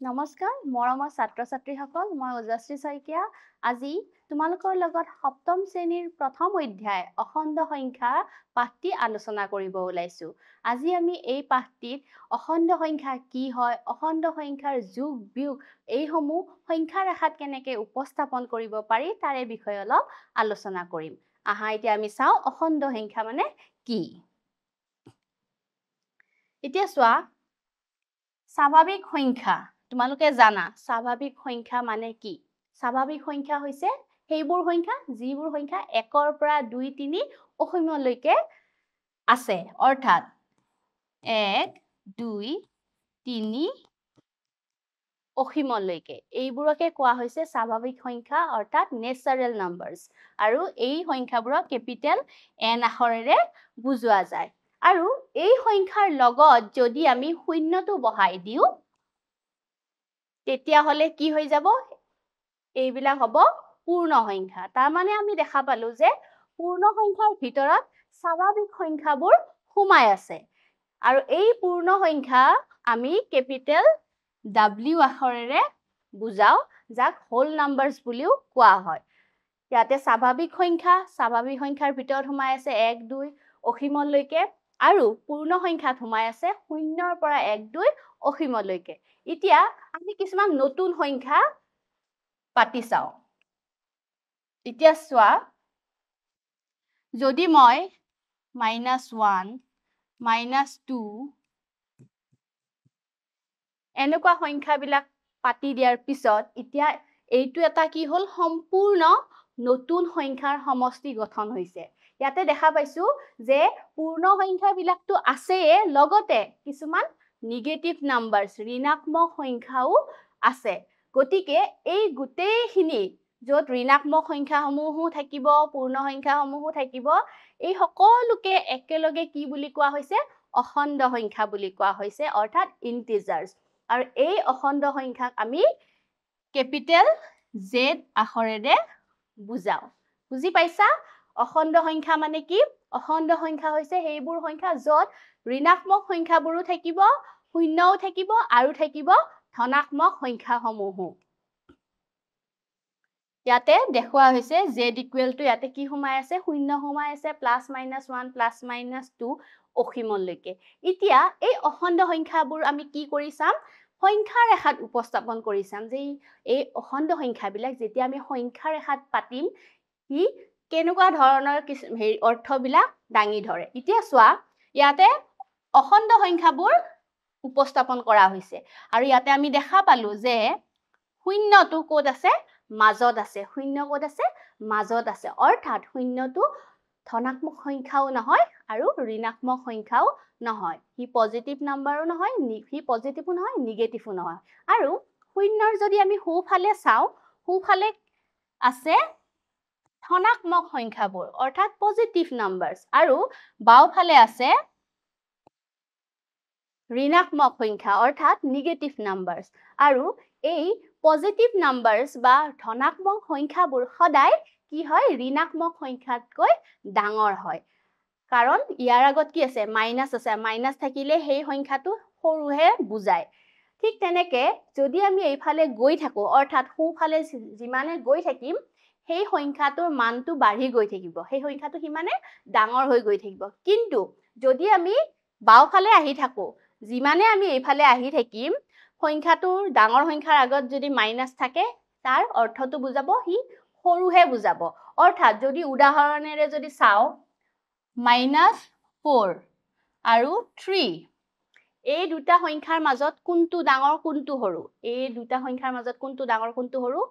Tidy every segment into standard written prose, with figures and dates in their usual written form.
নমস্কাৰ মৰমৰ ছাত্ৰ ছাত্ৰীসকল মই ওজশ্ৰী শইকীয়া আজি তোমালোকৰ লগত সপ্তম শ্ৰেণীৰ প্ৰথম অধ্যায় অখণ্ড সংখ্যা পাঠটি আলোচনা কৰিব ওলাইছো আজি আমি এই পাঠটিত অখণ্ড সংখ্যা কি হয় অখণ্ড সংখ্যাৰ যোগ বিয়োগ এইসমূহ সংখ্যা ৰেখাত কেনেকৈ উপস্থাপন কৰিব পাৰি তাৰে বিষয়ে অলপ আলোচনা কৰিম আহা এতিয়া আমি চাও অখণ্ড সংখ্যা মানে কি এতিয়া চোৱা স্বাভাৱিক সংখ্যা তোমালোকে জানা স্বাভাৱিক সংখ্যা মানে কি স্বাভাৱিক সংখ্যা হৈছে সেইবোৰ সংখ্যা যিবোৰ সংখ্যা 1 ৰ পৰা 2 3 অসীমলৈকে আছে অৰ্থাৎ 1 2 3 অসীমলৈকে এইবোৰকে কোৱা হৈছে স্বাভাৱিক সংখ্যা অৰ্থাৎ নেচাৰেল নাম্বাৰছ আৰু এই সংখ্যাবোৰক কেপিটেল N আখৰেৰে বুজোৱা যায় আৰু এই সংখ্যাৰ লগত যদি আমি শূন্যটো বহাই দিও তেতিয়া হলে কি হৈ যাব এইবিলাক হ'ব পূৰ্ণ সংখ্যা তাৰ মানে আমি দেখা পালো যে পূৰ্ণ সংখ্যাৰ ভিতৰত স্বাভাৱিক সংখ্যাবোৰ সোমাই আছে আৰু এই পূৰ্ণ সংখ্যা আমি কেপিটেল W আখৰেৰে বুজাও যাক হোল নাম্বাৰছ বুলিও কোৱা হয় ইয়াতে স্বাভাৱিক সংখ্যাৰ ভিতৰত সোমাই আছে 1 2 অসীমলৈকে আৰু পূৰ্ণ সংখ্যাত সোমাই আছে 0 ৰ পৰা 1 2 অসীমলৈকে এতিয়া আমি কিছুমান নতুন সংখ্যা পাতি চাও এতিয়া চোৱা যদি মই -1 -2 এনেকুৱা সংখ্যাবিলাক পাতি দিয়াৰ পিছত এতিয়া এইটো এটা কি হল সম্পূৰ্ণ নতুন সংখ্যাৰ সমষ্টি গঠন হৈছে ইয়াতে দেখা পাইছো যে পূৰ্ণ সংখ্যাবিলাকটো আছে লগতে কিছুমান নেগেটিভ নাম্বাৰছ ঋণাত্মক সংখ্যাও আছে গতিকে এই গোটেইখিনি যত ঋণাত্মক সংখ্যাসমূহো থাকিব পূৰ্ণ সংখ্যাসমূহো থাকিব এই সকলোকে একেলগে কি বুলি কোৱা হৈছে অখণ্ড সংখ্যা বুলি কোৱা হৈছে অৰ্থাৎ ইন্টিজাৰ্ছ আৰু এই অখণ্ড সংখ্যাক আমি কেপিটেল Z আখৰেৰে বুজাও বুজি পাইছা অখণ্ড সংখ্যা মানে কি অখণ্ড সংখ্যা হৈছে সেইবোৰ সংখ্যা যত ঋণাত্মক সংখ্যাবোৰো থাকিব শূন্যও থাকিব আৰু থাকিব ধনাত্মক সংখ্যাসমূহো ইয়াতে দেখুৱা হৈছে Z ইকুৱেল টু ইয়াতে কি সোমাই আছে শূন্য সোমাই আছে +-1 +-2 অসীমলৈকে এতিয়া এই অখণ্ড সংখ্যাবোৰ আমি কি কৰি চাম সংখ্যা ৰেখাত উপস্থাপন কৰি চাম যে এই অখণ্ড সংখ্যাবিলাক যেতিয়া আমি সংখ্যা ৰেখাত পাতিম কি কেনেকুৱা ধৰণৰ অৰ্থবিলাক দাঙি ধৰে এতিয়া চোৱা ইয়াতে অখণ্ড সংখ্যাবোৰ উপস্থাপন কৰা হৈছে আৰু ইয়াতে আমি দেখা পালো যে শূন্যটো ক'ত আছে মাজত আছে শূন্য ক'ত আছে মাজত আছে অৰ্থাৎ শূন্যটো ধনাত্মক সংখ্যাও নহয় আৰু ঋণাত্মক সংখ্যাও নহয় হি পজিটিভ নাম্বাৰো নহয় হি পজিটিভো নহয় নিগেটিভো নহয় আৰু শূন্যৰ যদি আমি সোঁফালে চাও সোঁফালে আছে ধনাত্মক সংখ্যাবোৰ অৰ্থাৎ পজিটিভ নাম্বাৰছ আৰু বাওঁফালে আছে ঋণাত্মক সংখ্যা অৰ্থাৎ নিগেটিভ নাম্বাৰছ আৰু এই পজিটিভ নাম্বাৰছ বা ধনাত্মক সংখ্যাবোৰ সদায় কি হয় ঋণাত্মক সংখ্যাতকৈ ডাঙৰ হয় কাৰণ ইয়াৰ আগত কি আছে মাইনাস আছে মাইনাস থাকিলে সেই সংখ্যাটো সৰুহে বুজায় ঠিক তেনেকে যদি আমি এইফালে গৈ থাকো অৰ্থাৎ সোঁফালে যিমানে গৈ থাকিম সেই সংখ্যাটোৰ মানটো বাঢ়ি গৈ থাকিব সেই সংখ্যাটো সিমানে ডাঙৰ হৈ গৈ থাকিব কিন্তু যদি আমি বাওঁফালে আহি থাকো যিমানে আমি এইফালে আহি থাকিম সংখ্যাটোৰ ডাঙৰ সংখ্যাৰ আগত যদি মাইনাস থাকে তাৰ অৰ্থটো বুজাব হি সৰুহে বুজাব অৰ্থাৎ যদি উদাহৰণেৰে যদি চাও -4 আৰু 3 এই দুটা সংখ্যাৰ মাজত কোনটো ডাঙৰ কোনটো সৰু এই দুটা সংখ্যাৰ মাজত কোনটো ডাঙৰ কোনটো সৰু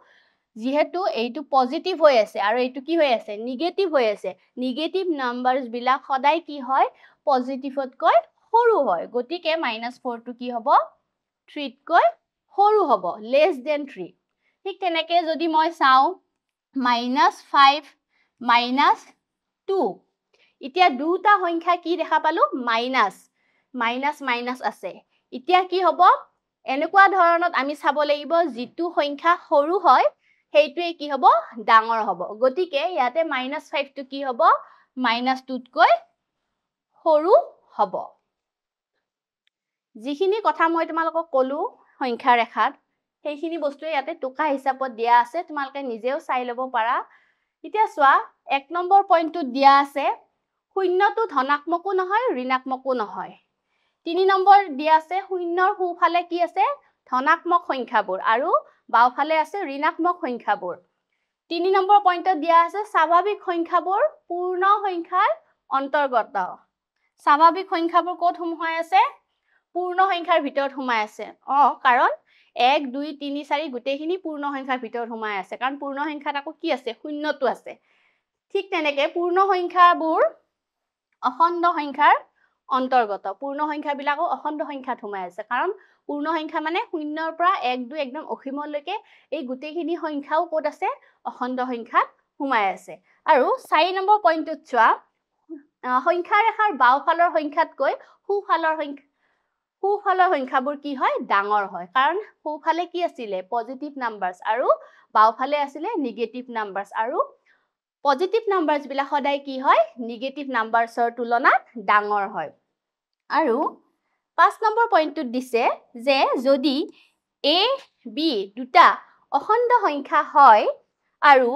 যেহেতু এইটো পজিটিভ হৈ আছে আৰু এইটো কি হৈ আছে নিগেটিভ হৈ আছে নিগেটিভ নাম্বাৰছ বিলাক সদায় কি হয় পজিটিভতকৈ সৰু হয় গতিকে -4 টো কি হ'ব 3 তকৈ সৰু হ'ব less than 3 ঠিক তেনেকে যদি মই চাও -5 -2 এতিয়া দুটা সংখ্যা কি দেখা পালো মাইনাস আছে এতিয়া কি হ'ব এনেকুৱা ধৰণত আমি চাব লাগিব যিটো সংখ্যা সৰু হয় সেইটোৱে কি হ'ব ডাঙৰ হ'ব গতিকে ইয়াতে -5 টো কি হ'ব -2 তকৈ সৰু হ'ব যিখিনি কথা মই তোমালোকক ক'লো সংখ্যা ৰেখাত সেইখিনি বস্তুৱে ইয়াতে টকা হিচাপত দিয়া আছে তোমালোকে নিজেও চাই ল'ব পাৰা এতিয়া চোৱা 1 নম্বৰ পইণ্টটো দিয়া আছে শূন্যটো ধনাত্মকো নহয় ঋণাত্মকো নহয় 3 নম্বৰ দিয়া আছে শূন্যৰ সোঁফালে কি আছে ধনাত্মক সংখ্যাবোৰ আৰু বাওঁফালে আছে ঋণাত্মক সংখ্যাবোৰ 3 নম্বৰ পইণ্টত দিয়া আছে স্বাভাৱিক সংখ্যাবোৰ পূৰ্ণ সংখ্যাৰ অন্তৰ্গত স্বাভাৱিক সংখ্যাবোৰ ক'ত সোমাই আছে পূৰ্ণ সংখ্যাৰ ভিতৰত সোমাই আছে কাৰণ 1 2 3 4 গোটেইখিনি পূৰ্ণ সংখ্যাৰ ভিতৰত সোমাই আছে কাৰণ পূৰ্ণ সংখ্যাত আকৌ কি আছে শূন্যটো আছে ঠিক তেনেকে পূৰ্ণ সংখ্যাবোৰ অখণ্ড সংখ্যাৰ অন্তৰ্গত পূৰ্ণ সংখ্যাবিলাকো অখণ্ড সংখ্যাত সোমাই আছে কাৰণ পূৰ্ণ সংখ্যা মানে 0 ৰ পৰা 1 2 একদম অসীমলৈকে এই গোটেইখিনি সংখ্যাও ক'ত আছে অখণ্ড সংখ্যাত সোমাই আছে আৰু 4 নম্বৰ পইণ্টত চোৱা সংখ্যা ৰেখাৰ বাওঁফালৰ সংখ্যাতকৈ সোঁফালৰ সংখ্যাবোৰ কি হয় ডাঙৰ হয় কাৰণ সোঁফালে কি আছিল পজিটিভ নাম্বাৰছ আৰু বাওঁফালে আছিল নিগেটিভ নাম্বাৰছ আৰু পজিটিভ নাম্বাৰছ বিলাক সদায় কি হয় নিগেটিভ নাম্বাৰছৰ তুলনাত ডাঙৰ হয় আৰু 5 নম্বৰ পইণ্টটো দিছে যে যদি a b দুটা অখণ্ড সংখ্যা হয় আৰু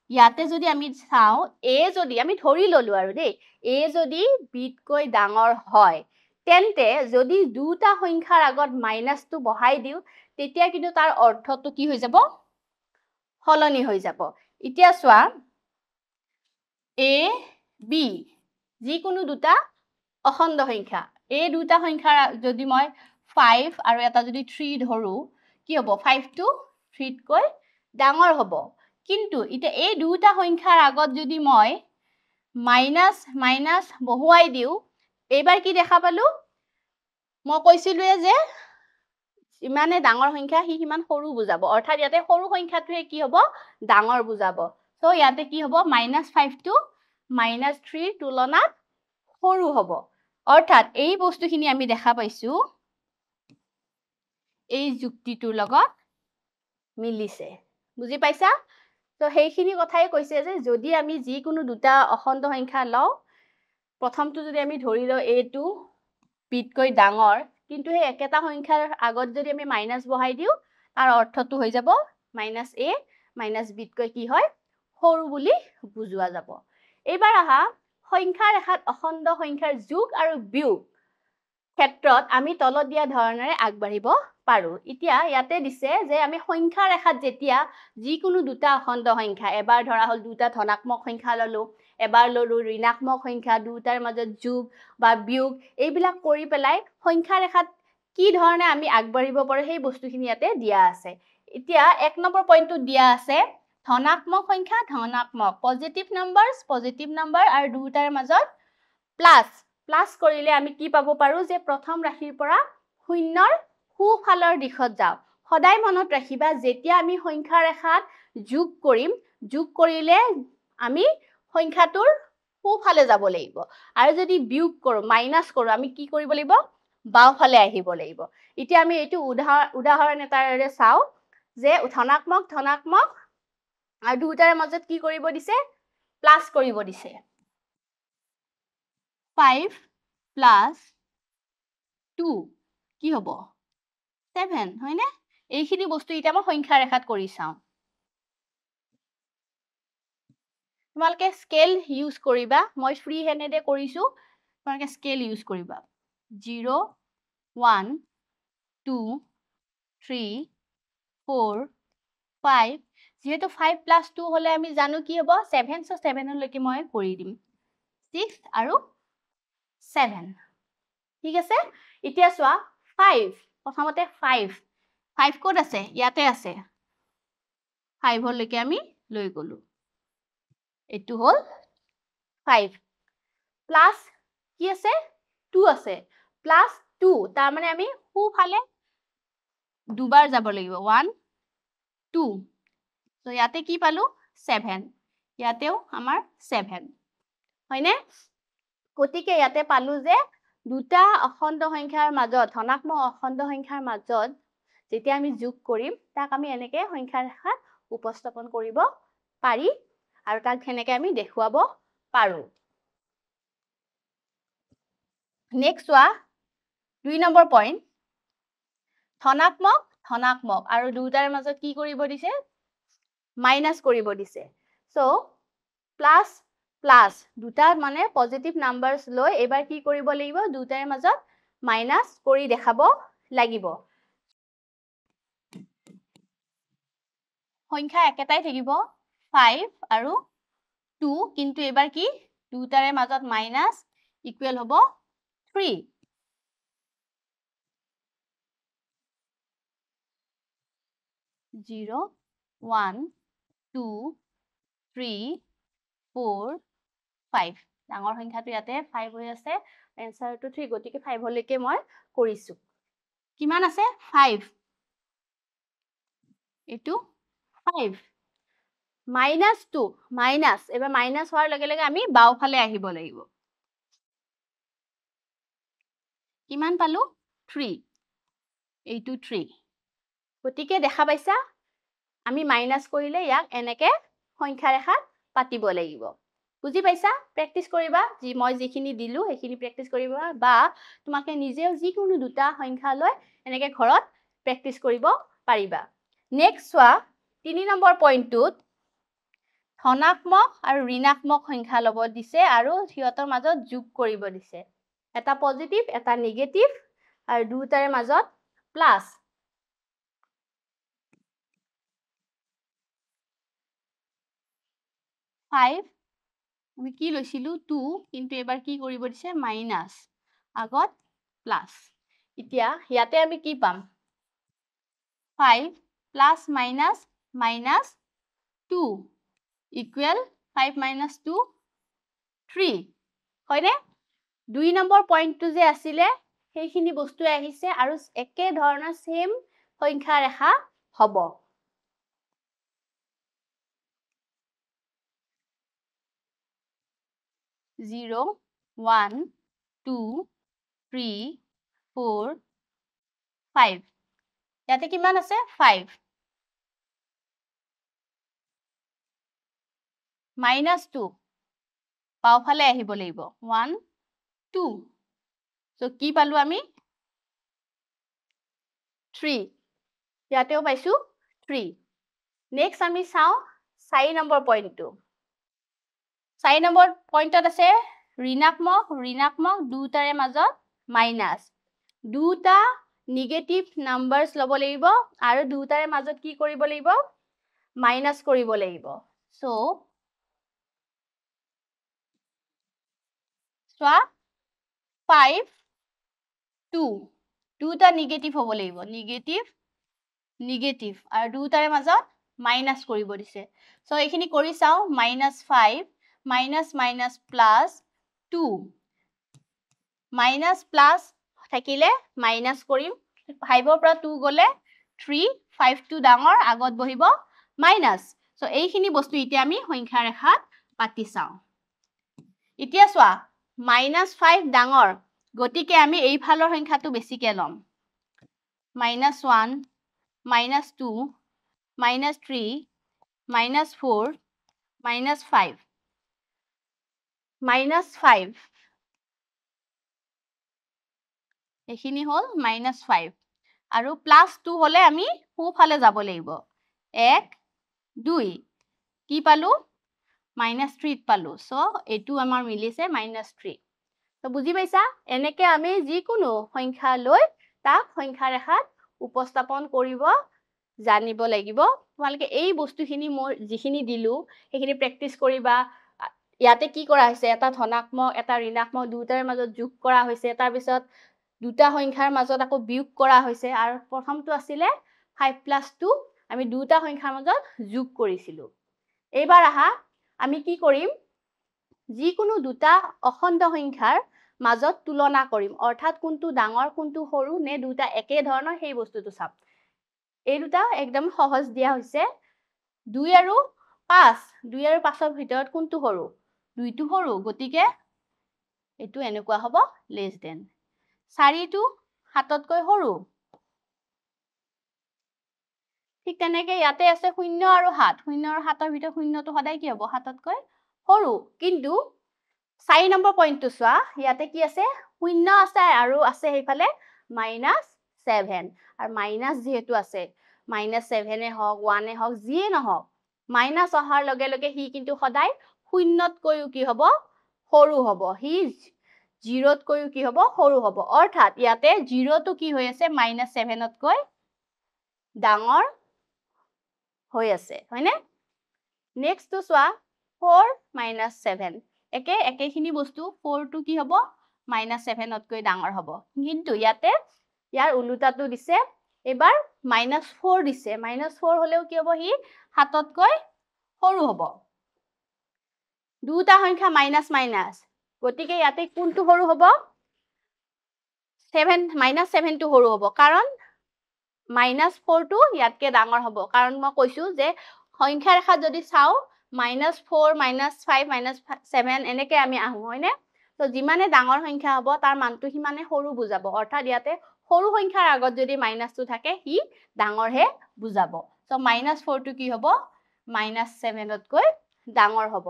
ইয়াতে যদি আমি চাও a যদি আমি ধৰি ললো আৰু দেই a যদি b তকৈ ডাঙৰ হয় তেন্তে যদি দুটা সংখ্যাৰ আগত মাইনাসটো বহাই দিও তেতিয়া কিন্তু তাৰ অৰ্থটো কি হৈ যাব হলনি হৈ যাব এতিয়া চোৱা a b যিকোনো দুটা অখণ্ড সংখ্যা এই দুটা সংখ্যাৰ যদি মই 5 আৰু এটা যদি 3 ধৰো কি হ'ব 5 টো 3 তকৈ ডাঙৰ হ'ব কিন্তু এতিয়া এই দুটা সংখ্যাৰ আগত যদি মই মাইনাস বহুৱাই দিও এবাৰ কি দেখা পালো মই কৈছিলুৱে যে ইমানে ডাঙৰ সংখ্যা সিমান সৰু বুজাব অৰ্থাৎ ইয়াতে সৰু সংখ্যাটোৱে কি হ'ব ডাঙৰ বুজাব সো ইয়াতে কি হ'ব -5 টো -3 তুলনাত সৰু হ'ব অৰ্থাৎ এই বস্তুখিনি আমি দেখা পাইছো এই যুক্তিটোৰ লগত মিলিছে বুজি পাইছা তো সেইখিনি কথাই কৈছে যে যদি আমি যিকোনো দুটা অখণ্ড সংখ্যা লও প্ৰথমটো যদি আমি ধৰি লও a2 b তকৈ ডাঙৰ কিন্তু এই একেটা সংখ্যাৰ আগত যদি আমি মাইনাস বহাই দিও তাৰ অৰ্থটো হৈ যাব -a - b তকৈ কি হয় সৰু বুলি বুজোৱা যাব এবাৰ আহা সংখ্যা ৰেখাত অখণ্ড সংখ্যাৰ যোগ আৰু বিয়োগ ক্ষেত্ৰত আমি তলত দিয়া ধৰণেৰে আগবাঢ়িব পাৰো এতিয়া ইয়াতে দিছে যে আমি সংখ্যা ৰেখাত যেতিয়া যিকোনো দুটা অখণ্ড সংখ্যা এবাৰ ধৰা হল দুটা ধনাত্মক সংখ্যা ললো এবাৰ ললো ঋণাত্মক সংখ্যা দুটাৰ মাজত যোগ বা বিয়োগ এইবিলাক কৰি পেলাই সংখ্যা ৰেখাত কি ধৰণে আমি আগবাঢ়িব পাৰো সেই বস্তুখিনি ইয়াতে দিয়া আছে এতিয়া 1 নম্বৰ পইণ্টটো দিয়া আছে ধনাত্মক সংখ্যা ধনাত্মক পজিটিভ নাম্বাৰ আৰু দুটাৰ মাজত প্লাস কৰিলে আমি কি পাব পাৰো যে প্ৰথম ৰাশিৰ পৰা শূন্যৰ সোঁফালৰ দিশত যাও সদায় মনত ৰাখিবা যেতিয়া আমি সংখ্যা ৰেখাত যোগ কৰিলে আমি সংখ্যাটোৰ সোঁফালে যাব লাগিব আৰু যদি বিয়োগ কৰো মাইনাস কৰো আমি কি কৰিব লাগিব বাওঁফালে আহিব লাগিব এতিয়া আমি এইটো উদাহৰণ এটাৰে চাও যে ধনাত্মক আৰু দুটাৰ মাজত কি কৰিব দিছে প্লাস কৰিব দিছে 5 plus 2 কি হ'ব 7 হয়নে এইখিনি বস্তু এটা মই সংখ্যা ৰেখাত কৰি চাও তোমালোকে স্কেল ইউজ কৰিবা মই ফ্ৰী হেণ্ডেডে কৰিছো তোমালোকে স্কেল ইউজ কৰিবা 0 1 2 3 4 5 যেহেতু 5 plus 2 হলে আমি জানো কি হ'ব 7 so 7 লৈকে মই কৰি দিম 6 আৰু 7 ঠিক আছে এতিয়া চোৱা 5 প্ৰথমতে 5 ক'ত আছে ইয়াতে আছে 5 লৈকে আমি লৈ গলো এটো হল 5 প্লাস কি আছে 2 আছে প্লাস 2 তাৰ মানে আমি সোঁফালে দুবাৰ যাব লাগিব 1 2 তো ইয়াতে কি পালো 7 ইয়াতেও আমাৰ 7 হয়নে গতিকে ইয়াতে পালো যে দুটা অখণ্ড সংখ্যাৰ মাজত ধনাত্মক অখণ্ড সংখ্যাৰ মাজত যেতিয়া আমি যোগ কৰিম তাক আমি এনেকে সংখ্যা ৰেখাত উপস্থাপন কৰিব পাৰি আৰু তাক হেনেকে আমি দেখুৱাব পাৰো নেক্সট চোৱা 2 নম্বৰ পইণ্ট ধনাত্মক ধনাত্মক আৰু দুটাৰ মাজত কি কৰিব দিছে মাইনাস কৰিব দিছে সো প্লাস প্লাস দুটা মানে পজিটিভ নাম্বাৰস লৈ এবাৰ কি কৰিব লাগিব দুটাৰ মাজত মাইনাস কৰি দেখাব লাগিব সংখ্যা একেটাই থাকিব 5 আৰু 2 কিন্তু এবাৰ কি দুটাৰে মাজত মাইনাস ইকুৱেল হ'ব 3 0 1 2 3 4 5 ডাঙৰ সংখ্যাটো ইয়াতে 5 হৈ আছে এনসাৰটো 3 গতিকে 5 লৈকে মই কৰিছো কিমান আছে 5 এটো 5 minus 2 minus এবাৰ minus হোৱাৰ লগে লগে আমি বাওফালে আহিব লাগিব কিমান পালো 3 এইটো 3 গতিকে দেখা পাইছা আমি মাইনাস কৰিলে ইয়াক এনেকে সংখ্যা ৰেখা পাতিব লাগিব বুজি পাইছা প্ৰেক্টিস কৰিবা যি মই যিখিনি দিলু সেইখিনি প্ৰেক্টিস কৰিবা বা তোমাকে নিজেও যিকোনো দুটা সংখ্যা লৈ এনেকে ঘৰত প্ৰেক্টিস কৰিব পাৰিবা নেক্সট সোৱা 3 নম্বৰ পইণ্টটোত ধনাত্মক আৰু ঋণাত্মক সংখ্যা লব দিছে আৰু সিহঁতৰ মাজত যোগ কৰিব দিছে এটা পজিটিভ এটা নেগেটিভ আৰু দুটাৰ মাজত প্লাস 5 আমি কি লৈছিলো 2 কিন্তু এবাৰ কি কৰিব দিছে মাইনাস আগত প্লাস এতিয়া ইয়াতে আমি কি পাম 5 plus minus minus 2 equal 5 minus 2 3 হয়নে 2 নম্বৰ পইণ্টটো যে আছিলে সেইখিনি বস্তু আহিছে আৰু একে ধৰণৰ সেম সংখ্যা ৰেখা হ'ব 0 1 2 3 4 5 ইয়াতে কিমান আছে 5 minus 2 বাওফালে আহিব লাগিব 1 2 সো কি পালো আমি 3 ইয়াতেও পাইছো 3 নেক্সট আমি চাও 4 নম্বৰ পইণ্টটো 4 নম্বৰ পইণ্টত আছে ঋণাত্মক দুটাৰে মাজত মাইনাস দুটা নেগেটিভ নাম্বাৰস লব লাগিব আৰু দুটাৰে মাজত কি কৰিব লাগিব মাইনাস কৰিব লাগিব সো সোৱা 5 2 দুটা নেগেটিভ হ'ব লাগিব নেগেটিভ আৰু দুটাৰে মাজত মাইনাস কৰিব দিছে সো এইখিনি কৰি চাও -5 minus minus plus 2 minus plus থাকিলে minus কৰিম 5 ৰ পৰা 2 গলে 3 5 টো ডাঙৰ আগত বহিব minus সো এইখিনি বস্তু এতিয়া আমি সংখ্যা ৰেখাত পাতি চাও এতিয়া সোৱা -5 ডাঙৰ গতিকে আমি এই ফালৰ সংখ্যাটো বেছিকে লম -1 -2 -3 -4 -5 -5 এইখিনি হল -5 আৰু +2 হলে আমি সোঁফালে যাব লাগিব 1 2 কি পালো -3 পালো সো এটো আমাৰ মিলিছে -3 তো বুজি পাইছা এনেকে আমি যিকোনো সংখ্যা লৈ তাক সংখ্যা ৰেখাত উপস্থাপন কৰিব জানিব লাগিব তোমালোকে এই বস্তুখিনি মই যিখিনি দিলু সেইখিনি প্ৰেক্টিস কৰিবা ইয়াতে কি কৰা হৈছে এটা ধনাত্মক এটা ঋণাত্মক দুটাৰ মাজত যোগ কৰা হৈছে তাৰ পিছত দুটা সংখ্যাৰ মাজত আকৌ বিয়োগ কৰা হৈছে আৰু প্ৰথমটো আছিলে 5 + 2 আমি দুটা সংখ্যাৰ মাজত যোগ কৰিছিলো এইবাৰ আহা আমি কি কৰিম যিকোনো দুটা অখণ্ড সংখ্যাৰ মাজত তুলনা কৰিম অৰ্থাৎ কোনটো ডাঙৰ কোনটো সৰু নে দুটা একে ধৰণৰ সেই বস্তুটো চাম এই দুটা একদম সহজ দিয়া হৈছে 2 আৰু 5 2 আৰু 5 ৰ ভিতৰত কোনটো সৰু 2 টো সৰু গতিকে এটো এনেকুৱা হ'ব লেস দেন 4 টো 7 তকৈ সৰু ঠিক তেনেকে ইয়াতে আছে 0 আৰু 7 0 আৰু 7 ৰ ভিতৰত 0 টো সদায় কি হ'ব 7 তকৈ সৰু কিন্তু 4 নম্বৰ পইণ্টটো সোৱা ইয়াতে কি আছে 0 আছে আৰু আছে হেইফালে -7 7 আৰু মাইনাছ যেহেতু আছে -7 হওক 1 হওক যিয়ে নহওক মাইনাছ অহাৰ লগে লগে হি কিন্তু সদায় শূন্যতকৈও কি হ'ব সৰু হ'ব হি 0তকৈও কি হ'ব সৰু হ'ব অৰ্থাৎ ইয়াতে 0টো কি হৈ আছে -7তকৈ ডাঙৰ হৈ আছে হয়নে নেক্সট টু চোৱা 4 - 7 একেখিনি বস্তু 4 টো কি হ'ব -7তকৈ ডাঙৰ হ'ব কিন্তু ইয়াতে ইয়াৰ উলুটাটো দিছে এবাৰ -4 দিছে -4 হলেও কি হ'ব হি 7তকৈ সৰু হ'ব দুটা সংখ্যা মাইনাস মাইনাস গতিকে ইয়াতে কোনটো সৰু হ'ব 7 -7 টো সৰু হ'ব কাৰণ -4 টো ইয়াতকে ডাঙৰ হ'ব কাৰণ মই কৈছো যে সংখ্যা ৰেখাত যদি চাও -4 -5 -7 এনেকে আমি আহো হয়নে তো যিমানে ডাঙৰ সংখ্যা হ'ব তাৰ মানটো সিমানে সৰু বুজাব অৰ্থাৎ ইয়াতে সৰু সংখ্যাৰ আগত যদি মাইনাসটো থাকে হি ডাঙৰ হে বুজাব তো -4 টো কি হ'ব -7তকৈ ডাঙৰ হ'ব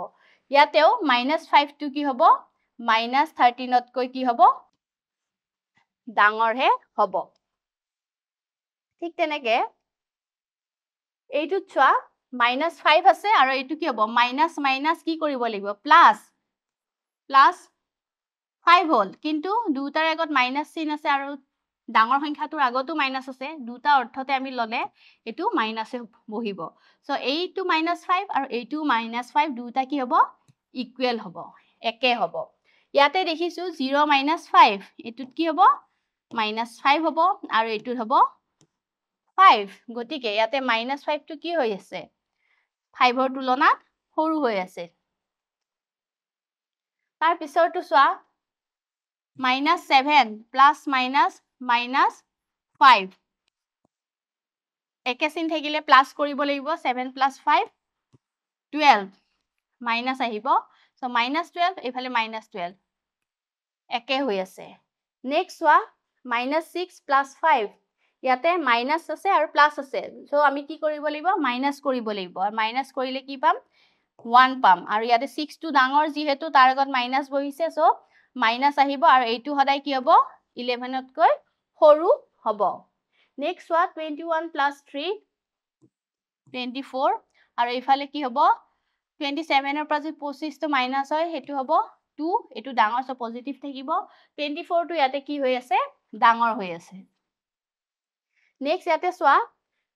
ইয়াতেও -5 টো কি হ'ব -13তকৈ কি হ'ব ডাঙৰ হে হ'ব ঠিক তেনেকে এইটো চোৱা -5 আছে আৰু এইটো কি হ'ব মাইনাস মাইনাস কি কৰিব লাগিব প্লাস 5 হ'ল কিন্তু দুটাৰ আগত মাইনাস চিন আছে আৰু ডাঙৰ সংখ্যাটোৰ আগতো মাইনাস আছে দুটা অৰ্থতে আমি ললে এটো মাইনাসে বহিব সো এইটো -5 আৰু এইটো -5 দুটা কি হ'ব ইকুৱেল হ'ব একে হ'ব ইয়াতে দেখিছো 0 - 5 এটুত কি হ'ব -5 হ'ব আৰু এটুত হ'ব 5 গতিকে ইয়াতে -5 টো কি হৈ আছে 5ৰ তুলনাত সৰু হৈ আছে তাৰ পিছৰটো চোৱা -7 + -5 একে চিন থাকিলে প্লাস কৰিব লাগিব 7 + 5 12 মাইনাস আহিব সো -12 এফালে -12 একে হৈ আছে নেক্সট চোৱা -6 + 5 ইয়াতে মাইনাস আছে আৰু প্লাস আছে সো আমি কি কৰিব লাগিব মাইনাস কৰিব লাগিব আৰু মাইনাস কৰিলে কি পাম 1 পাম আৰু ইয়াতে 6 টো ডাঙৰ যেহেতু তাৰ আগত মাইনাস বহিছে সো মাইনাস আহিব আৰু এইটো সদায় কি হ'ব 11তকৈ সৰু হ'ব নেক্সট চোৱা 21 + 3 24 আৰু ইফালে কি হ'ব 27 ৰ পৰা যদি 25 টো মাইনাস হয় হেতু হ'ব 2 এটো ডাঙৰ সো পজিটিভ থাকিব 24 টো ইয়াতে কি হৈ আছে ডাঙৰ হৈ আছে নেক্সট ইয়াতে চোৱা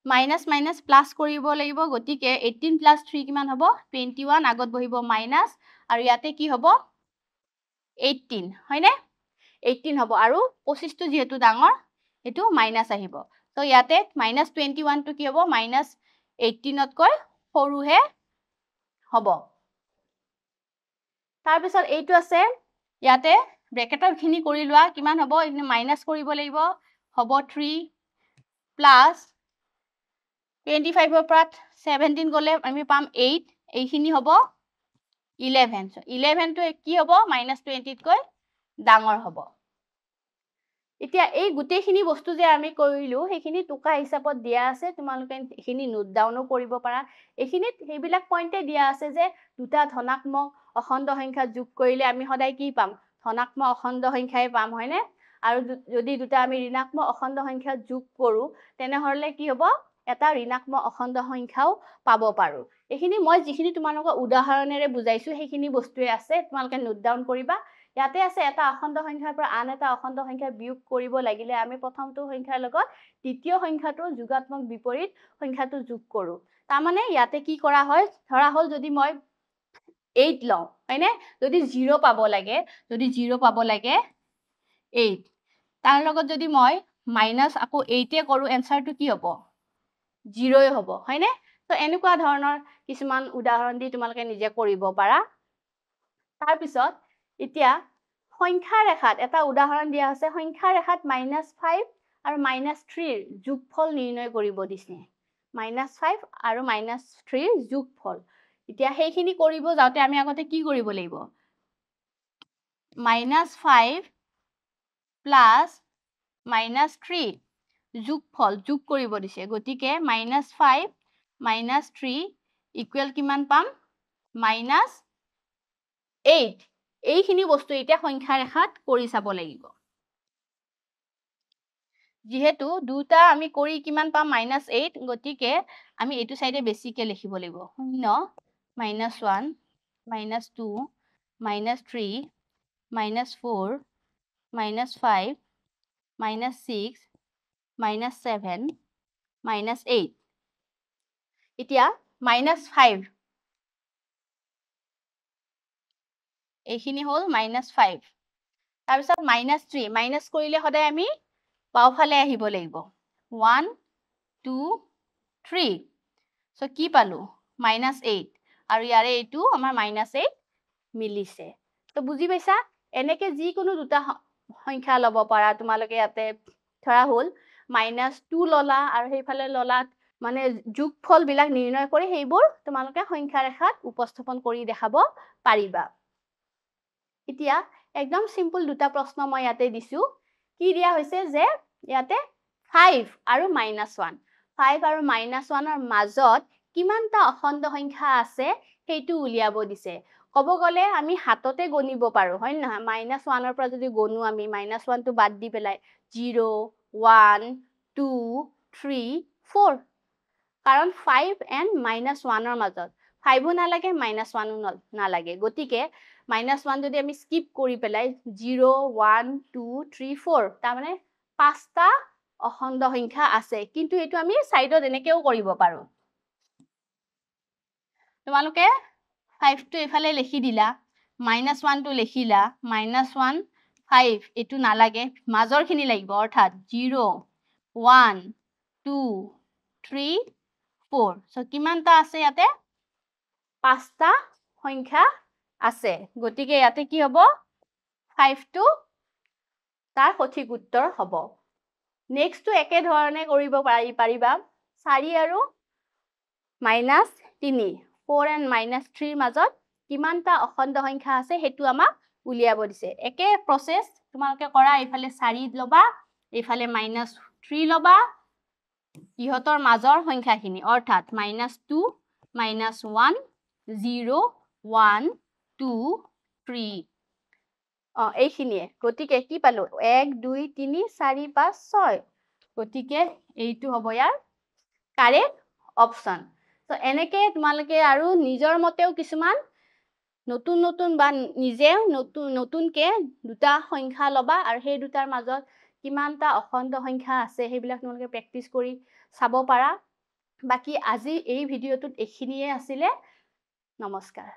মাইনাস মাইনাস প্লাস কৰিব লাগিব গতিকে 18 + 3 কিমান হ'ব 21 আগত বহিব মাইনাস আৰু ইয়াতে কি হ'ব 18 হয়নে 18 হ'ব আৰু 25 টো যেহেতু ডাঙৰ এটো মাইনাস আহিব তো ইয়াতে -21 টো কি হ'ব -18তকৈ সৰু হে হ'ব তাৰ পিছত এইটো আছে ইয়াতে ব্ৰেকেটৰ খিনি কৰি লোৱা কিমান হ'ব ইনে মাইনাস কৰিব লাগিব হ'ব 3 প্লাস 25 ৰ পৰা 17 গলে আমি পাম 8 এইখিনি হ'ব 11 11 টো কি হ'ব -20 তকৈ ডাঙৰ হ'ব এতিয়া এই গুটেখিনি বস্তু যে আমি কৰিলো সেইখিনি টুকা হিচাপত দিয়া আছে তোমালোকে এখিনি নোট ডাউনো কৰিব পাৰা এখিনিত হেবিলাক পইণ্টে দিয়া আছে যে দুটা ধনাত্মক অখণ্ড সংখ্যা যোগ কৰিলে আমি সদায় কি পাম ধনাত্মক অখণ্ড সংখ্যাই পাম হয়নে আৰু যদি দুটা আমি ঋণাত্মক অখণ্ড সংখ্যা যোগ কৰো তেনেহলে কি হ'ব এটা ঋণাত্মক অখণ্ড সংখ্যাও পাব পাৰো এখিনি মই যিখিনি তোমালোকক উদাহৰণেৰে বুজাইছো সেইখিনি বস্তুৱে আছে তোমালোকে নোট ডাউন কৰিবা ইয়াতে আছে এটা অখণ্ড সংখ্যাৰ পৰা আন এটা অখণ্ড সংখ্যা বিয়োগ কৰিব লাগিলে আমি প্ৰথমটো সংখ্যাৰ লগত দ্বিতীয় সংখ্যাটো যোগাত্মক বিপৰীত সংখ্যাটো যোগ কৰো তাৰ মানে ইয়াতে কি কৰা হয় ধৰা হল যদি মই 8 লওঁ হয়নে যদি 0 পাব লাগে 8 তাৰ লগত যদি মই মাইনাস আকৌ 8 এ কৰো এনসাৰটো কি হ'ব 0 হ'ব হয়নে তো এনেকুৱা ধৰণৰ কিছুমান উদাহৰণ দি তোমালোকে নিজে কৰিব পাৰা তাৰ পিছত এতিয়া সংখ্যা ৰেখাত এটা উদাহৰণ দিয়া আছে সংখ্যা ৰেখাত -5 আৰু -3 ৰ যোগফল নিৰ্ণয় কৰিব দিছে -5 আৰু -3 ৰ যোগফল এতিয়া সেইখিনি কৰিব যাওতে আমি আগতে কি কৰিব লাগিব -5 প্লাস -3 যোগফল যোগ কৰিব দিছে গতিকে -5 -3 ইকুৱেল কিমান পাম -8 এইখিনি বস্তু এতিয়া সংখ্যা ৰেখাত কৰি চাব লাগিব যেহেতু দুটা আমি কৰি কিমান পাম -8 গতিকে আমি এইটো সাইডে বেছিকে লিখিব লাগিব 0 -1 -2 -3 -4 -5 -6 -7 -8 এতিয়া -5 এইখিনি হল -5 তাৰপিছত -3 মাইনাস কৰিলে সদায় আমি বাওফালে আহিব লাগিব 1 2 3 সো কি পালো -8 আৰু ইয়াৰে এইটো আমাৰ -8 মিলিছে তো বুজি পাইছা এনেকে যি কোনো দুটা সংখ্যা লব পাৰা তোমালোকে ইয়াতে ধৰা হল -2 ললা আৰু সেইফালে ললা মানে যোগফল বিলাক নিৰ্ণয় কৰি সেইবোৰ তোমালোকে সংখ্যা ৰেখাত উপস্থাপন কৰি দেখাব পাৰিবা এতিয়া একদম সিম্পল দুটা প্ৰশ্ন মই ইয়াতে দিছো কি দিয়া হৈছে যে ইয়াতে 5 আৰু -1 5 আৰু -1 ৰ মাজত কিমানটা অখণ্ড সংখ্যা আছে সেইটো উলিয়াব দিছে কব গলে আমি হাততে গণিব পাৰো হয় নহয় -1 ৰ পৰা যদি গণো আমি -1 টো বাদ দি পেলাই 0 1 2 3 4 কাৰণ 5 and -1 ৰ মাজত 5 ও নালাগে -1 ও নালাগে গতিকে -1 যদি আমি স্কিপ কৰি পেলাই 0 1 2 3 4 তাৰ মানে 5টা অখণ্ড সংখ্যা আছে কিন্তু এটো আমি সাইডত এনেকেও কৰিব পাৰো তোমালোকে 5 টো এফালে লিখি দিলা -1 টো লিখিলা -1 5 এটো নালাগে মাজৰখিনি লাগিব অৰ্থাৎ 0 1 2 3 4 সো কিমানটা আছে ইয়াতে 5টা সংখ্যা আছে গতিকে ইয়াতে কি হ'ব 5 টো তাৰ সঠিক উত্তৰ হ'ব নেক্সট টো একে ধৰণে কৰিব পাৰিবা 4 আৰু -3 4 and -3 মাজত কিমানটা অখণ্ড সংখ্যা আছে হেতু আমাক উলিয়াব দিছে একে প্ৰসেস তোমালোকে কৰা ইফালে 4 লবা ইফালে -3 লবা ইহতৰ মাজৰ সংখ্যাখিনি অৰ্থাৎ -2 -1 0 1 2 3 এইখিনিয়ে গতিকে কি পালো 1 2 3 4 5 6 গতিকে এইটো হ'ব ইয়াৰ কাৰেক্ট অপচন তো এনেকে তোমালোকে আৰু নিজৰ মতেও কিছুমান নতুন বা নিজে নতুনকে দুটা সংখ্যা লবা আৰু সেই দুটাৰ মাজত কিমানটা অখণ্ড সংখ্যা আছে সেইবিলাক তোমালোকে প্ৰেক্টিস কৰি চাব পাৰা বাকি আজি এই ভিডিওটোত এইখিনিয়ে আছিলে নমস্কাৰ